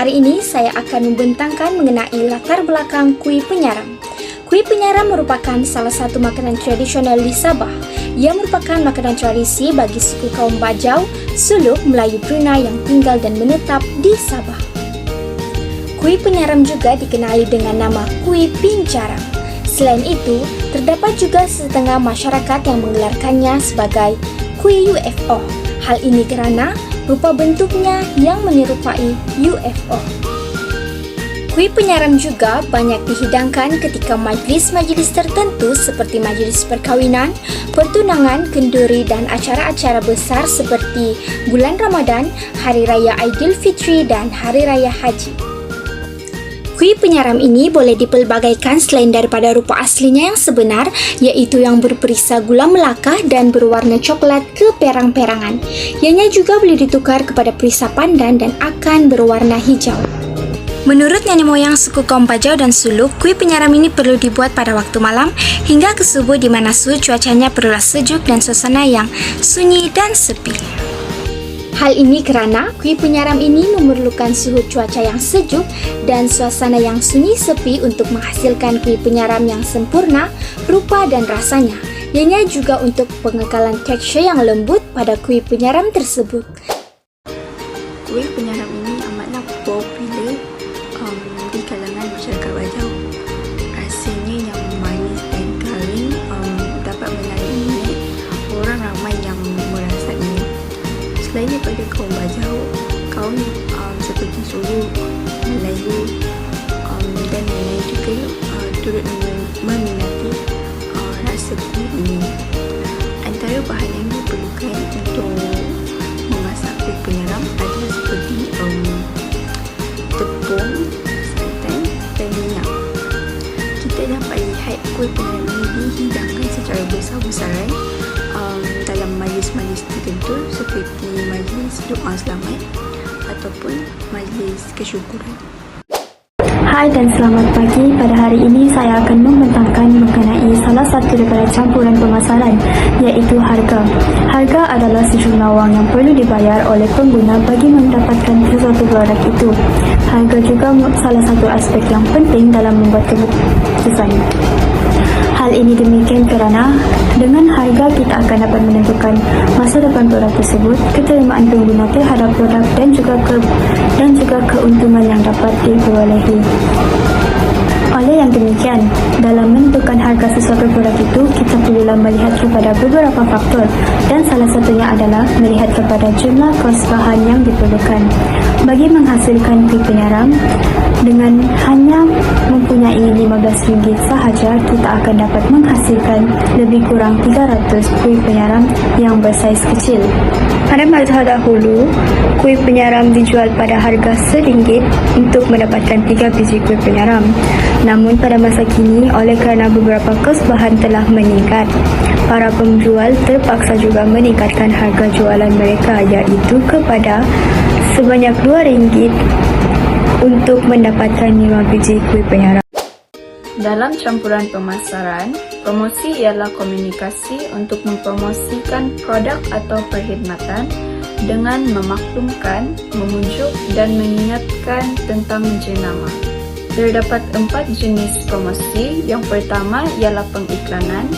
hari ini saya akan membentangkan mengenai latar belakang kuih penyaram. Kuih penyaram merupakan salah satu makanan tradisional di Sabah yang merupakan makanan tradisi bagi suku kaum Bajau, Suluk, Melayu Brunei yang tinggal dan menetap di Sabah. Kuih penyaram juga dikenali dengan nama kuih pincaram. Selain itu, terdapat juga setengah masyarakat yang menggelarkannya sebagai kuih UFO. Hal ini kerana rupa bentuknya yang menyerupai UFO. Kuih penyaram juga banyak dihidangkan ketika majlis-majlis tertentu seperti majlis perkahwinan, pertunangan, kenduri dan acara-acara besar seperti bulan Ramadan, Hari Raya Aidilfitri dan Hari Raya Haji. Kuih penyaram ini boleh dipelbagaikan selain daripada rupa aslinya yang sebenar, iaitu yang berperisa gula melaka dan berwarna coklat keperang-perangan. Ianya juga boleh ditukar kepada perisa pandan dan akan berwarna hijau. Menurut nenek moyang suku kaum Bajau dan Suluk, kuih penyaram ini perlu dibuat pada waktu malam hingga ke subuh di mana suhu cuacanya perlulah sejuk dan suasana yang sunyi dan sepi. Hal ini kerana kuih penyaram ini memerlukan suhu cuaca yang sejuk dan suasana yang sunyi sepi untuk menghasilkan kuih penyaram yang sempurna, rupa dan rasanya. Ianya juga untuk pengekalan tekstur yang lembut pada kuih penyaram tersebut. Kuih penyaram ini amatlah popular di kalangan masyarakat Bajau. Rasanya yang manis dan garing dapat menarik minat orang ramai yang merasainya. Selain daripada kaum Bajau, kaum seperti Suluk, Melayu dan lain-lain juga turut meminati rasa kuih ini. Antara bahan yang diperlukan untuk memasak kuih penyaram adalah seperti tepung, santan dan minyak. Kita dapat lihat kuih penyaram ini dihidangkan secara besar-besaran dalam majlis-majlis tertentu seperti majlis doa selamat ataupun majlis kesyukuran. Hai dan selamat pagi. Pada hari ini saya akan membentangkan mengenai salah satu daripada campuran pemasaran, iaitu harga. Harga adalah sejumlah wang yang perlu dibayar oleh pengguna bagi mendapatkan sesuatu produk itu. Harga juga salah satu aspek yang penting dalam membuat keputusan. Hal ini demikian kerana dengan harga kita akan dapat menentukan masa depan produk tersebut, keterimaan pengguna terhadap produk dan juga keuntungan yang dapat diperolehi. Oleh yang demikian, dalam menentukan harga sesuatu produk itu, kita perlulah melihat kepada beberapa faktor dan salah satunya adalah melihat kepada jumlah kos bahan yang diperlukan. Bagi menghasilkan kuih penyaram, dengan hanya mempunyai RM15 sahaja, kita akan dapat menghasilkan lebih kurang 300 kuih penyaram yang bersaiz kecil. Pada masa dahulu, kuih penyaram dijual pada harga RM1 untuk mendapatkan 3 biji kuih penyaram. Namun pada masa kini, oleh kerana beberapa kos bahan telah meningkat, para penjual terpaksa juga meningkatkan harga jualan mereka, iaitu kepada sebanyak RM2 untuk mendapatkan 5 biji kuih penyaram. Dalam campuran pemasaran, promosi ialah komunikasi untuk mempromosikan produk atau perkhidmatan dengan memaklumkan, memujuk dan mengingatkan tentang jenama. Terdapat 4 jenis promosi. Yang pertama ialah pengiklanan,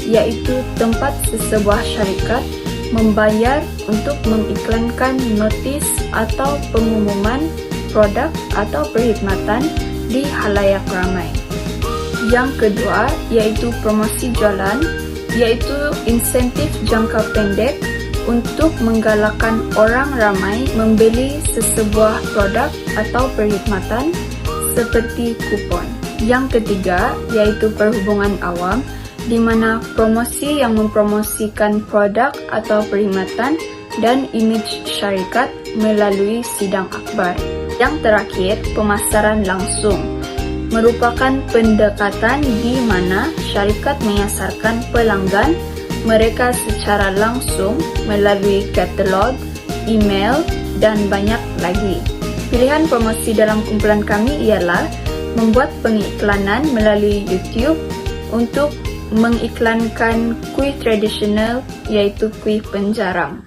iaitu tempat sesebuah syarikat membayar untuk mengiklankan notis atau pengumuman produk atau perkhidmatan di halayak ramai. Yang kedua iaitu promosi jualan, iaitu insentif jangka pendek untuk menggalakkan orang ramai membeli sesebuah produk atau perkhidmatan seperti kupon. Yang ketiga iaitu perhubungan awam, di mana promosi yang mempromosikan produk atau perkhidmatan dan imej syarikat melalui sidang akbar. Yang terakhir, pemasaran langsung, merupakan pendekatan di mana syarikat menyasarkan pelanggan mereka secara langsung melalui katalog, email dan banyak lagi. Pilihan promosi dalam kumpulan kami ialah membuat pengiklanan melalui YouTube untuk mengiklankan kuih tradisional, iaitu kuih penyaram.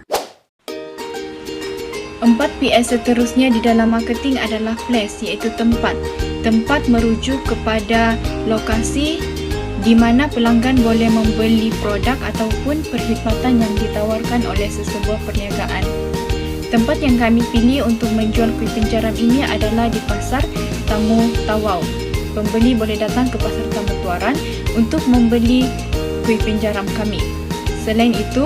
4PS seterusnya di dalam marketing adalah place, iaitu tempat. Tempat merujuk kepada lokasi di mana pelanggan boleh membeli produk ataupun perkhidmatan yang ditawarkan oleh sesebuah perniagaan. Tempat yang kami pilih untuk menjual kuih penjaram ini adalah di Pasar Tamu Tawau. Pembeli boleh datang ke Pasar Tamu Tuaran untuk membeli kuih penjaram kami. Selain itu,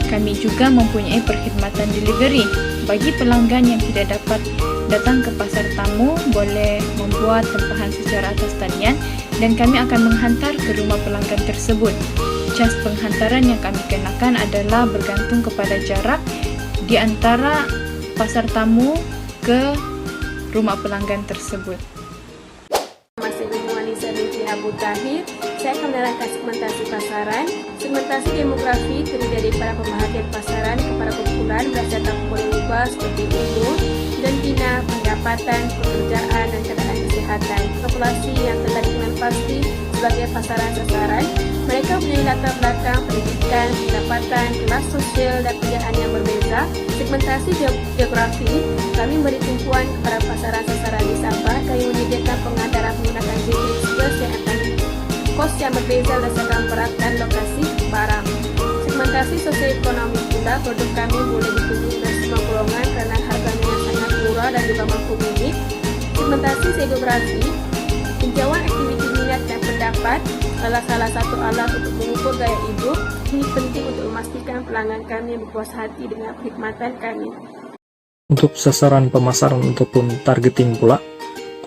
kami juga mempunyai perkhidmatan delivery. Bagi pelanggan yang tidak dapat datang ke pasar tamu, boleh membuat tempahan secara atas talian dan kami akan menghantar ke rumah pelanggan tersebut. Cas penghantaran yang kami kenakan adalah bergantung kepada jarak di antara pasar tamu ke rumah pelanggan tersebut. Masih Ibu Anissa binti Abu Tahir, saya akan menerangkan segmentasi pasaran. Segmentasi demografi terdiri dari para pembahagian pasaran kepada kumpulan berdasarkan pola ubah seperti umur dan bina, pendapatan, pekerjaan, dan keadaan kesehatan. Populasi yang telah dikenal pasti sebagai pasaran sasaran, mereka mempunyai latar belakang pendidikan, pendapatan, kelas sosial, dan kerjaan yang berbeza. Segmentasi geografi, kami beri tumpuan kepada pasaran sasaran di Sabah. Kami menyediakan pengantaran menggunakan JP Express yang akan kos yang berbeza berdasarkan berat dan lokasi barang. Segmentasi sosioekonomi pula, produk kami boleh dikunjungi oleh semua golongan kerana harganya yang sangat murah dan juga mampu milik. Segmentasi geografi, tinjauan aktiviti minat dan pendapat adalah salah satu alat untuk mengukur gaya hidup. Ini penting untuk memastikan pelanggan kami berpuas hati dengan perkhidmatan kami. Untuk sasaran pemasaran ataupun targeting pula,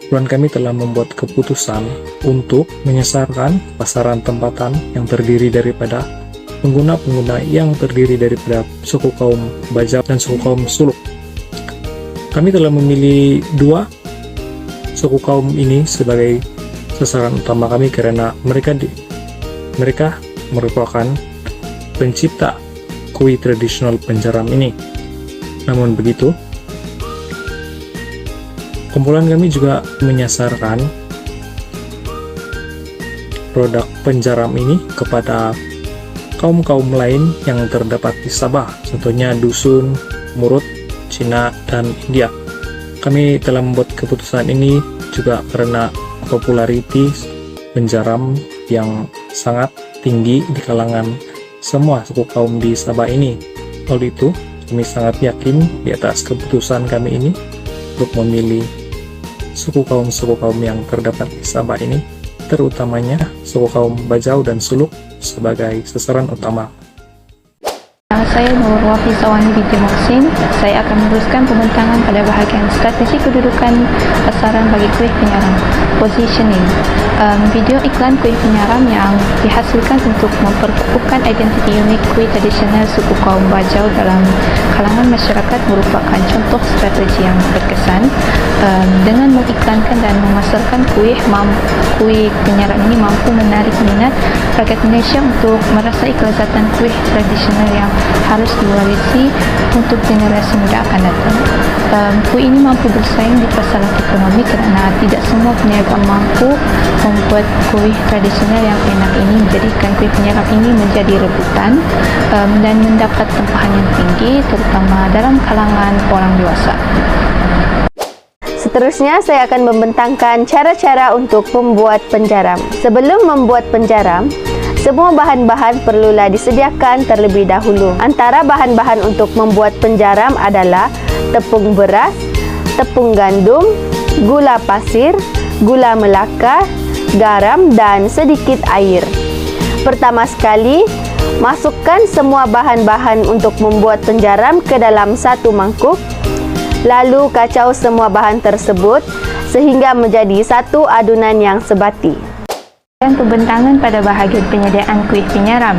kumpulan kami telah membuat keputusan untuk menyasarkan pasaran tempatan yang terdiri daripada pengguna-pengguna yang terdiri daripada suku kaum Bajau dan suku kaum Suluk. Kami telah memilih dua suku kaum ini sebagai sasaran utama kami karena mereka merupakan pencipta kuih tradisional penjaram ini. Namun begitu, kumpulan kami juga menyasarkan produk penjaram ini kepada kaum-kaum lain yang terdapat di Sabah, contohnya Dusun, Murut, Cina, dan India. Kami telah membuat keputusan ini juga karena populariti penjaram yang sangat tinggi di kalangan semua suku kaum di Sabah ini. Oleh itu, kami sangat yakin di atas keputusan kami ini untuk memilih suku kaum yang terdapat di Sabah ini, terutamanya suku kaum Bajau dan Suluk sebagai sasaran utama. Saya Nur Wafi Sawani binti Muhsin. Saya akan meneruskan pembentangan pada bahagian strategi kedudukan pasaran bagi kuih penyaram, positioning. Video iklan kuih penyaram yang dihasilkan untuk memperkukuhkan identiti unik kuih tradisional suku kaum Bajau dalam kalangan masyarakat merupakan contoh strategi yang berkesan. Dengan mengiklankan dan memasarkan kuih penyaram ini mampu menarik minat rakyat Malaysia untuk merasai kelezatan kuih tradisional yang harus diwarisi untuk generasi muda akan datang. Kuih ini mampu bersaing di pasaran ekonomi kerana tidak semua peniaga mampu membuat kuih tradisional yang enak ini, menjadikan kuih penyaram ini menjadi rebutan dan mendapat tempahan yang tinggi terutama dalam kalangan orang dewasa. Seterusnya, saya akan membentangkan cara-cara untuk membuat penjaram. Sebelum membuat penjaram, semua bahan-bahan perlulah disediakan terlebih dahulu. Antara bahan-bahan untuk membuat penjaram adalah tepung beras, tepung gandum, gula pasir, gula melaka, garam dan sedikit air. Pertama sekali, masukkan semua bahan-bahan untuk membuat penjaram ke dalam satu mangkuk. Lalu kacau semua bahan tersebut sehingga menjadi satu adunan yang sebati. Dan pembentangan pada bahagian penyediaan kuih penyaram.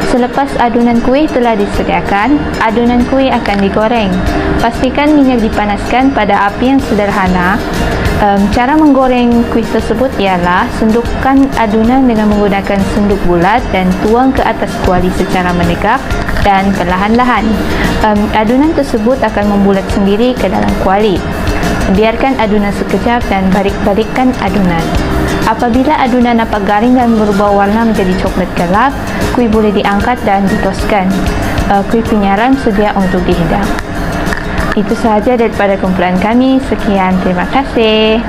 Selepas adunan kuih telah disediakan, adunan kuih akan digoreng. Pastikan minyak dipanaskan pada api yang sederhana. Cara menggoreng kuih tersebut ialah sendukkan adunan dengan menggunakan senduk bulat dan tuang ke atas kuali secara menegak dan perlahan-lahan. Adunan tersebut akan membulat sendiri ke dalam kuali. Biarkan adunan sekejap dan balik-balikkan adunan. Apabila adunan nampak garing dan berubah warna menjadi coklat gelap, kuih boleh diangkat dan ditoskan. Kuih penyaram sedia untuk dihidang. Itu sahaja daripada kumpulan kami. Sekian, terima kasih.